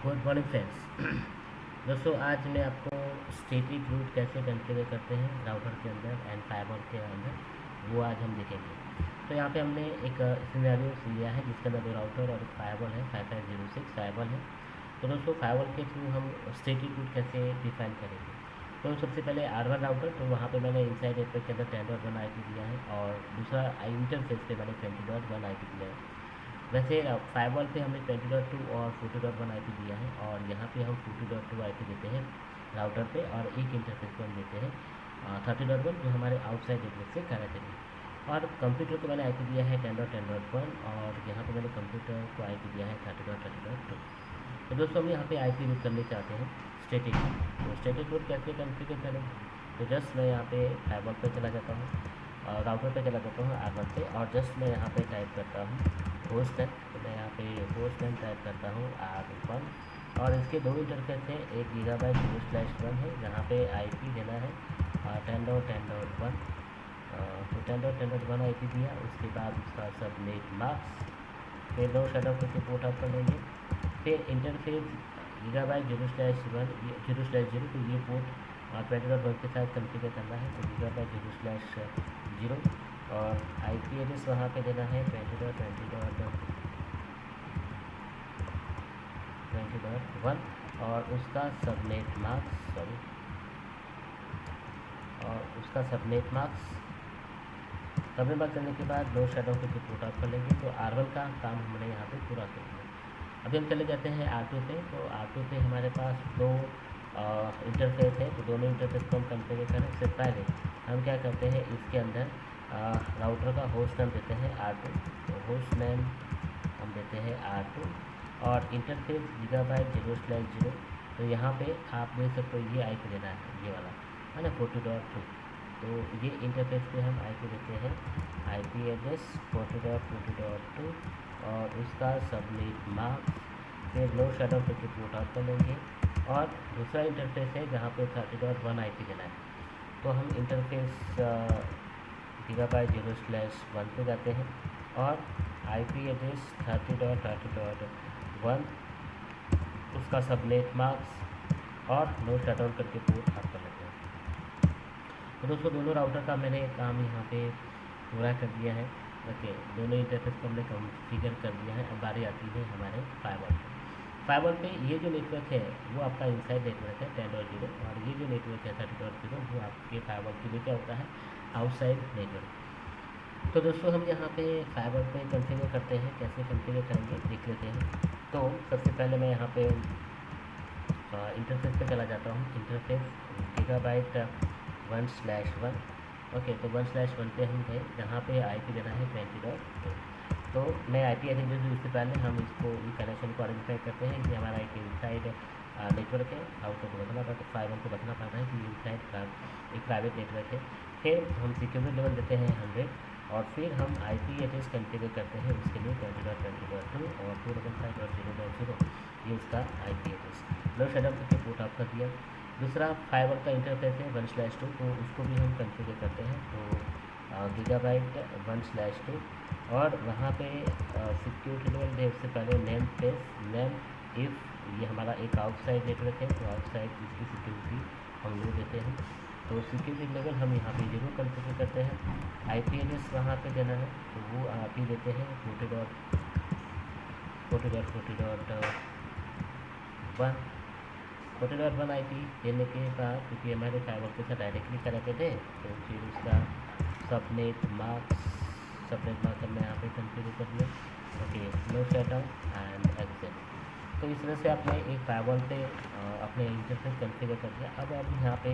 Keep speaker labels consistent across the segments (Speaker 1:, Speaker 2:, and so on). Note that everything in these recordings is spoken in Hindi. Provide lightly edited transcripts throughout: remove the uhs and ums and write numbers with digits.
Speaker 1: Good morning friends. दोस्तों आज मैं आपको स्टैटिक रूट कैसे कॉन्फ़िगर करते हैं राउटर के अंदर एंड फायरवॉल के अंदर, वो आज हम देखेंगे। तो यहाँ पे हमने एक सिनेरियो लिया है जिसके अंदर दो राउटर और एक फायरवॉल है, 5506 फायरवॉल है। तो दोस्तों फायरवॉल के थ्रू हम स्टैटिक रूट कैसे डिफाइन करेंगे। तो सबसे पहले R1 राउटर, तो वहाँ पे मैंने इनसाइड नेटवर्क के अंदर 10.1 IP दिया है और दूसरा इंटरफेस पे मैंने 20.1 IP दिया है। वैसे फायरवॉल पे हमने 20.2 और 40.1 IP दिया है और यहाँ पे हम 40.2 IP देते हैं राउटर पे और एक इंटरफेस पे हम देते हैं 30.1 जो हमारे आउटसाइड नेटवर्क से कनेक्ट है। और कंप्यूटर को मैंने IP दिया है 10.10.1 और यहाँ पे मैंने कंप्यूटर को IP दिया है 30.30.2। तो दोस्तों हम यहाँ पे IP रूट करने चाहते हैं स्टैटिक। तो स्टैटिक रूट कैसे कॉन्फ़िगर करें। तो जस्ट मैं यहाँ पे फायरवॉल पे चला जाता हूँ, राउटर पे चला जाता हूँ R1 पे और जस्ट मैं यहाँ पे टाइप करता हूँ होस्ट नेम। तो मैं यहाँ पे होस्ट नेम टाइप करता हूँ R1 और इसके दो इंटरफेस हैं, एक GB/0/1 है जहाँ पे IP देना है 10.10.1। तो 10.10.1 IP दिया, उसके बाद उसका सबनेट मास्क, फिर नो शट ऑफ करके पोर्ट ऑफ कर लेंगे। फिर इंटरफेस GB/0/1 0/0, तो ये पोर्ट 20.1 के साथ कॉन्फ़िगर करना है। तो GB/0/0 और IP एड्रेस वहाँ पे देना है 20.20.1 और उसका सबनेट मार्क्स सबनेट मार्क्स करने के बाद नो शट ऑफ करके पोर्ट ऑफ कर लेंगे। तो R1 का काम हमने यहाँ पे पूरा कर लिया। अभी हम चले जाते हैं R2 पे। तो R2 पे हमारे पास दो इंटरफेस है, तो दोनों इंटरफेस को हम कॉन्फ़िगर करें उससे पहले हम क्या करते हैं, इसके अंदर राउटर का होस्ट नेम देते हैं R2। तो होस्ट नेम हम देते हैं R2 और इंटरफेस GB/0/0। तो यहाँ पे आप देख सकते हो ये IP देना है, ये वाला है ना 40.2। तो ये इंटरफेस पे हम IP देते हैं IP एड्रेस 40.40.2 और उसका सबनेट मार्क्स, फिर नो शट ऑफ करके पोर्ट ऑफ कर लेंगे। और दूसरा इंटरफेस है जहाँ पे 30.1 IP देना है। तो हम इंटरफेस GB/0/1 पे जाते हैं और IP एड्रेस 30.30.1, उसका सबनेट मार्क्स और नो शट डाउन करके पोर्ट ऑफ कर लेते हैं। तो दोस्तों दोनों राउटर का मैंने काम यहाँ पे पूरा कर दिया है। ओके, दोनों इंटरफेस को हमने कॉन्फ़िगर कर दिया है। अब बारी आती है हमारे फायरवॉल पे। फायरवॉल पे ये जो नेटवर्क है वो आपका इनसाइड नेटवर्क है 10.0 और ये जो नेटवर्क है 30.0 वो आपके फायरवॉल के लिए क्या होता है, आउटसाइड नेटवर्क। तो दोस्तों हम यहाँ पे फायरवॉल पे कॉन्फ़िगर करते हैं, कैसे कॉन्फ़िगर करेंगे देख लेते हैं। तो सबसे पहले मैं यहाँ पे इंटरफेस पे चला जाता हूँ। Interface GB/1/1। ओके, तो 1/1 पे हम गए जहाँ पे IP देना है 20.2। तो मैं IP एड्रेस दे दूँ इससे पहले हम इसको कनेक्शन को आइडेंटिफाई करते हैं कि हमारा एक इनसाइड नेटवर्क है। आउटर को बताना पड़ता है, फायरवॉल को बताना पड़ता है कि इनसाइड एक प्राइवेट नेटवर्क है। फिर हम सिक्योरिटी लेवल देते हैं 100 और फिर हम IP एड्रेस कॉन्फ़िगर करते हैं उसके लिए 20.20.2 और 255.0.0, ये उसका IP एड्रेस। लो शट ऑफ करके पोर्ट ऑफ कर दिया। दूसरा फायरवॉल का इंटरफेस है 1/2, तो उसको भी हम कॉन्फ़िगर करते हैं। तो GB/1/2 और वहाँ पे सिक्योरिटी लेवल दे उससे पहले नेम प्लेस नेम इफ़, ये हमारा एक आउटसाइड नेटवर्क है तो आउटसाइड इसकी सिक्योरिटी हम लोग देते हैं। तो सिक्योरिटी लेवल हम यहाँ पे जरूर कॉन्फ़िगर करते हैं। IP एड्रेस वहाँ पे देना है तो वो आप ही देते हैं 40.40.1 IP देने के बाद, क्योंकि हमारे फायरवॉल के साथ डायरेक्टली कनेक्टेड है, तो फिर उसका सबनेट मार्क्स हमने यहाँ पे कॉन्फ़िगर कर दिया। Okay, no shut down and exit. तो इस तरह से आपने एक फायरवॉल पे अपने इंटरफेस कॉन्फ़िगर कर दिया। अब आप यहाँ पे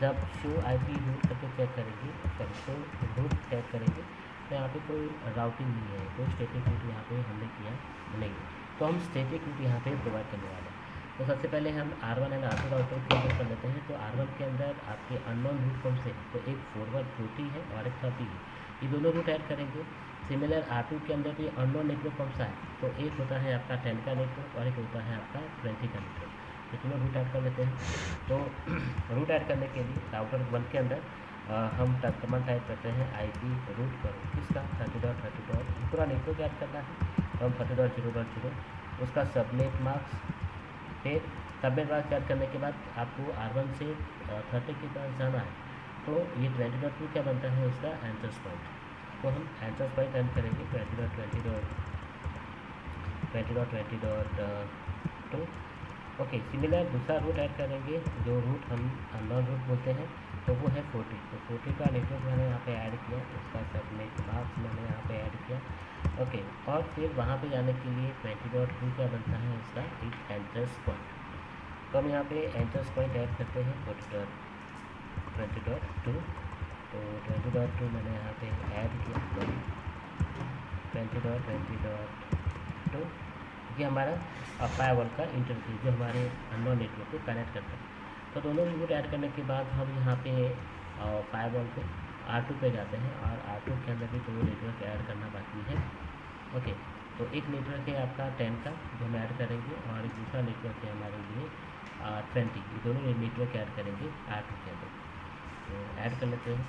Speaker 1: जब शो IP रूट करके चेक करेंगे, सॉरी शो रूट चेक करेंगे, तो यहाँ पे कोई राउटिंग नहीं है, कोई स्टैटिक रूट यहाँ पे हमने किया नहीं। तो हम स्टैटिक रूट यहाँ पे प्रोवाइड करने वाले हैं। तो सबसे पहले हम R1 and R2 router clear कर लेते हैं। तो R1 के अंदर आपके अननोन रूट कौन से हैं, तो एक फॉरवर्ड 40 है और एक 30 है, ये दोनों रूट ऐड करेंगे। सिमिलर R2 के अंदर भी अननोन नेटवर्क कौन सा है, तो एक होता है आपका 10 का नेटवर्क और एक होता है आपका 20 का नेटवर्क। तो चलो रूट ऐड कर लेते हैं। तो रूट ऐड करने के लिए राउटर 1 के अंदर हम कमांड टाइप करते हैं IP रूट करो किसका 30.30. पूरा नेटवर्क ऐड करना है। तो हम 30.0.0 उसका सबनेट मार्क्स फिर सबनेट मास्क ऐड करने के बाद आपको R1 से 30 के पास जाना है, तो ये 20.2 क्या बनता है उसका एंट्रेंस पॉइंट। तो हम एंट्रेंस पॉइंट ऐड करेंगे 20.20.2। ओके, सिमिलर दूसरा रूट ऐड करेंगे, जो रूट हम अननोन रूट बोलते हैं, तो वो है 40। तो 40 का नेटवर्क मैंने यहाँ पे ऐड किया, उसका सबनेट मास्क मैंने यहाँ पे ऐड किया। ओके, और फिर वहाँ पे जाने के लिए 20.2 क्या बनता है उसका एक एंट्रेंस पॉइंट। तो हम यहाँ पे एंट्रेंस पॉइंट ऐड करते हैं 20.2। तो 20.2 मैंने यहाँ पे ऐड किया, 20.20.2 ये हमारा फायरवॉल का इंटरफेस जो हमारे अननोन नेटवर्क को कनेक्ट करता है। तो दोनों इनपुट ऐड करने के बाद हम यहाँ पे फायरवॉल पे R2 पे जाते हैं, और R2 के अंदर भी दो नेटवर्क ऐड करना बाकी है। ओके, तो एक नेटवर्क है आपका 10 का जो हम ऐड करेंगे, और एक दूसरा नेटवर्क है हमारे लिए 20। ये दोनों नेटवर्क ऐड करेंगे R2 के अंदर। तो ऐड कर लेते हैं।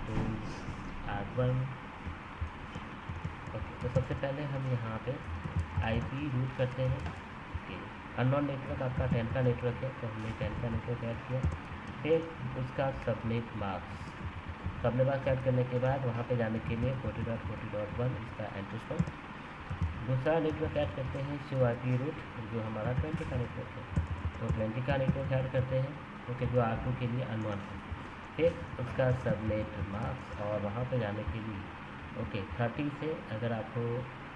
Speaker 1: तो R1, ओके, तो सबसे पहले हम यहाँ पे IP रूट करते हैं कि अननोन नेटवर्क आपका 10 का नेटवर्क है, तो हमने 10 का नेटवर्क ऐड किया। फिर उसका सबनेट मास्क ऐड करने के बाद वहाँ पे जाने के लिए 40.40.1 इसका एंट्रेंस पॉइंट। दूसरा नेटवर्क ऐड करते हैं COIP रूट, जो हमारा 20 का नेटवर्क है, तो 20 का नेटवर्क ऐड करते हैं, क्योंकि जो R2 के लिए अननोन है। फिर उसका सबनेट मास्क, और वहाँ पे जाने के लिए ओके 30 से अगर आपको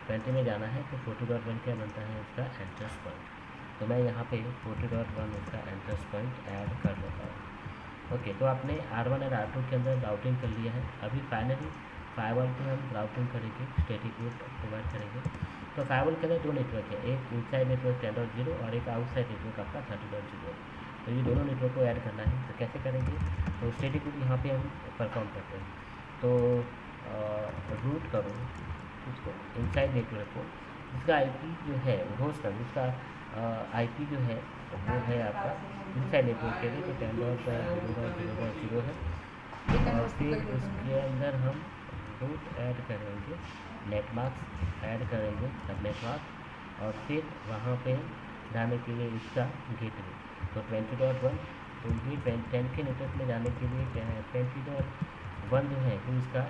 Speaker 1: 20 में जाना है तो 40.1 क्या बनता है उसका एंट्रेंस पॉइंट। तो मैं यहाँ पे 40.1 उसका एंट्रेंस पॉइंट ऐड कर लेता हूँ। ओके, तो आपने R1 और R2 के अंदर राउटिंग कर लिया है। अभी फाइनली फायरवॉल पे हम राउटिंग करेंगे, स्टैटिक रूट प्रोवाइड करेंगे। तो फायरवॉल के अंदर दो नेटवर्क है, एक इनसाइड नेटवर्क 10.0 और एक आउटसाइड नेटवर्क आपका 30.0। तो ये दोनों नेटवर्क को ऐड करना है। तो कैसे करेंगे, तो स्टैटिक रूट यहाँ पे हम परफॉर्म करते हैं। तो रूट करो उसको इनसाइड नेटवर्क को, इसका IP जो है होस्ट नंबर, इसका IP जो है वो है आपका इनसाइड नेटवर्क के लिए, तो 10.0.0.0 है। और फिर उसके अंदर हम रूट ऐड करेंगे, नेट मास्क ऐड करेंगे, सबनेट मास्क, और फिर वहाँ पे जाने के लिए इसका गेटवे, तो 20.1। तो ये 10 के नेटवर्क में जाने के लिए 20.1 जो है वो इसका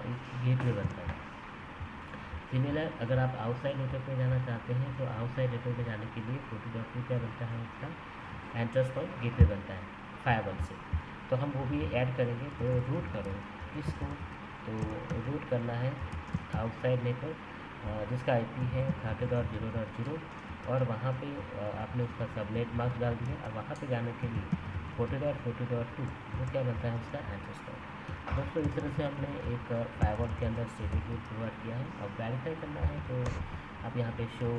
Speaker 1: गेटवे बनता है। सिमिलर अगर आप आउटसाइड नेटवर्क में जाना चाहते हैं, तो आउटसाइड नेटवर्क में जाने के लिए 40.2 क्या बनता है उसका एंट्रेंस पॉइंट गेटवे बनता है फायरवॉल से। तो हम वो भी ऐड करेंगे। तो रूट करो इसको, तो रूट करना है आउटसाइड नेटवर्क जिसका IP है 30.0.0, और वहाँ पे आपने उसका सबनेट मास्क डाल दिया, और वहाँ पे जाने के लिए 40.40.2 वो क्या बनता है उसका एंट्रेंस पॉइंट। दोस्तों, इस तरह से हमने एक फायरवॉल के अंदर स्टैटिक रूट प्रोवाइड किया है। अब वेरीफाई करना है तो आप यहाँ पे शो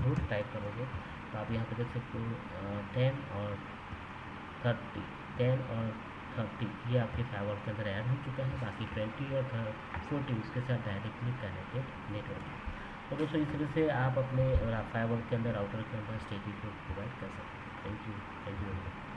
Speaker 1: रूट टाइप करोगे, तो आप यहाँ पे देख सकते हो 10 और 30 ये आपके फायरवॉल के अंदर ऐड हो चुका है। बाकी 20 और 40 उसके साथ डायरेक्टली कनेक्टेड नेटवर्क है। तो दोस्तों, इस तरह से आप अपने फायरवॉल के अंदर, राउटर के अंदर स्टैटिक रूट प्रोवाइड कर सकते हैं। Thank you very much.